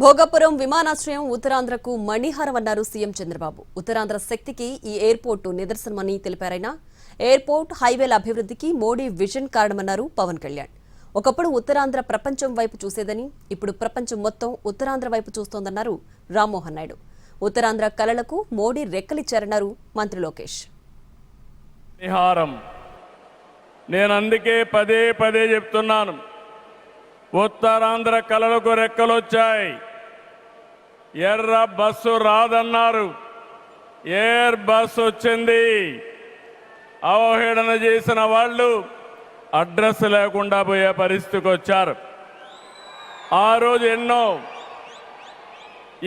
భోగపురం విమానాశ్రయం ఉత్తరాంధ్రకు మణిహారమన్నారు సీఎం చంద్రబాబు. ఉత్తరాంధ్ర శక్తికి ఈ ఎయిర్పోర్టు నిదర్శనమని తెలిపారైనా ఎయిర్పోర్ట్ హైవేల అభివృద్ధికి మోడీ విజన్ కారణమన్నారు పవన్ కళ్యాణ్. ఒకప్పుడు ఉత్తరాంధ్ర ప్రపంచం వైపు చూసేదని, ఇప్పుడు ప్రపంచం మొత్తం ఉత్తరాంధ్ర వైపు చూస్తోందన్నారు రామ్మోహన్ నాయుడు. ఉత్తరాంధ్ర కలలకు మోడీ రెక్కలిచ్చారన్నారు మంత్రి లోకేష్. నేను అందుకే పదే పదే చెప్తున్నాను, ఉత్తరాంధ్ర కలలకు రెక్కలొచ్చాయి. ఎర్ర బస్సు రాదన్నారు, ఎయిర్ బస్సు వచ్చింది. అవహేళన చేసిన వాళ్ళు అడ్రస్ లేకుండా పోయే పరిస్థితికి వచ్చారు. ఆ రోజు ఎన్నో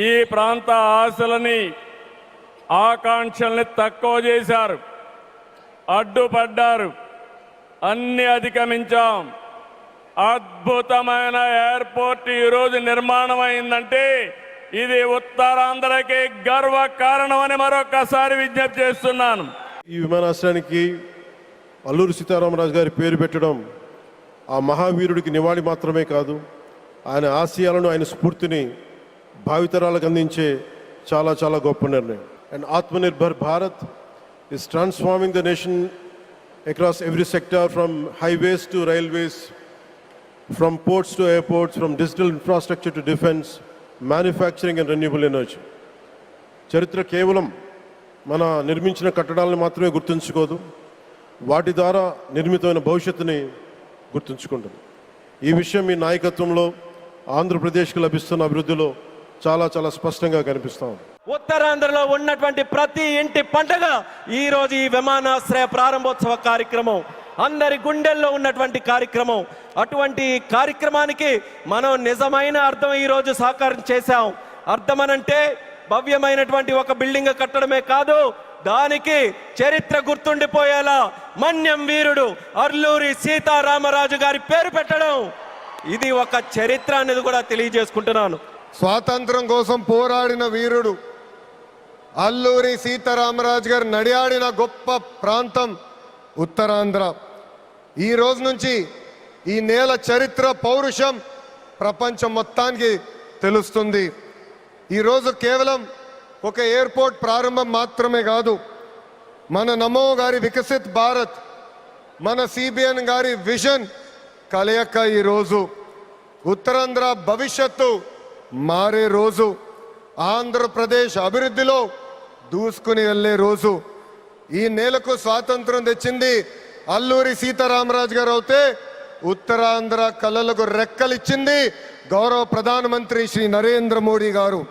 ఈ ప్రాంత ఆశలని ఆకాంక్షల్ని తక్కువ చేశారు, అడ్డుపడ్డారు. అన్ని అధిగమించాం. అద్భుతమైన ఎయిర్పోర్ట్ ఈరోజు నిర్మాణం అయిందంటే ఇది ఉత్తరాంధ్రకి గర్వ కారణమని మరొకసారి విజ్ఞప్తి చేస్తున్నాను. ఈ విమానాశ్రయానికి అల్లూరి సీతారామరాజు గారి పేరు పెట్టడం ఆ మహావీరుడికి నివాళి మాత్రమే కాదు, ఆయన ఆశయాలను, ఆయన స్ఫూర్తిని భావితరాలకు అందించే చాలా చాలా గొప్ప నిర్ణయం. And Atmanirbhar Bharat is transforming the nation across every sector, from highways to railways, from ports to airports, from digital infrastructure to defense, manufacturing and renewable energy. చరిత్ర కేవలం మన నిర్మించిన కట్టడాలను మాత్రమే గుర్తుంచుకోదు, వాటి ద్వారా నిర్మితమైన భవిష్యత్తుని గుర్తుంచుకుంటుంది. ఈ విషయం మీ నాయకత్వంలో ఆంధ్రప్రదేశ్కి లభిస్తున్న అభివృద్ధిలో చాలా చాలా స్పష్టంగా కనిపిస్తా ఉంది. ఉత్తరాంధ్రలో ఉన్నటువంటి ప్రతి ఇంటి పండుగ ఈ రోజు ఈ విమానాశ్రయ ప్రారంభోత్సవ కార్యక్రమం అందరి గుండెల్లో ఉన్నటువంటి కార్యక్రమం. అటువంటి కార్యక్రమానికి మనం నిజమైన అర్థం ఈ రోజు సాకారం చేశాం. అర్థమనంటే భవ్యమైనటువంటి ఒక బిల్డింగ్ కట్టడమే కాదు, దానికి చరిత్ర గుర్తుండిపోయేలా మన్యం వీరుడు అల్లూరి సీతారామరాజు గారి పేరు పెట్టడం, ఇది ఒక చరిత్ర అనేది కూడా తెలియజేసుకుంటున్నాను. స్వాతంత్రం కోసం పోరాడిన వీరుడు అల్లూరి సీతారామరాజు గారు నడియాడిన గొప్ప ప్రాంతం ఉత్తరాంధ్ర. ఈ రోజు నుంచి ఈ నేల చరిత్ర, పౌరుషం ప్రపంచం మొత్తానికి తెలుస్తుంది. ఈరోజు కేవలం ఒక ఎయిర్పోర్ట్ ప్రారంభం మాత్రమే కాదు, మన నమో గారి వికసిత్ భారత్, మన సిబిఎన్ గారి విజన్ కలయిక. ఈరోజు ఉత్తరాంధ్ర భవిష్యత్తు మారే రోజు, ఆంధ్రప్రదేశ్ అభివృద్ధిలో దూసుకుని వెళ్ళే రోజు. ఈ నేలకు స్వాతంత్రం తెచ్చింది అల్లూరి సీతారామరాజు గారు అవుతే, ఉత్తరాంధ్ర కళలకు రెక్కలిచ్చింది గౌరవ ప్రధానమంత్రి శ్రీ నరేంద్ర మోడీ గారు.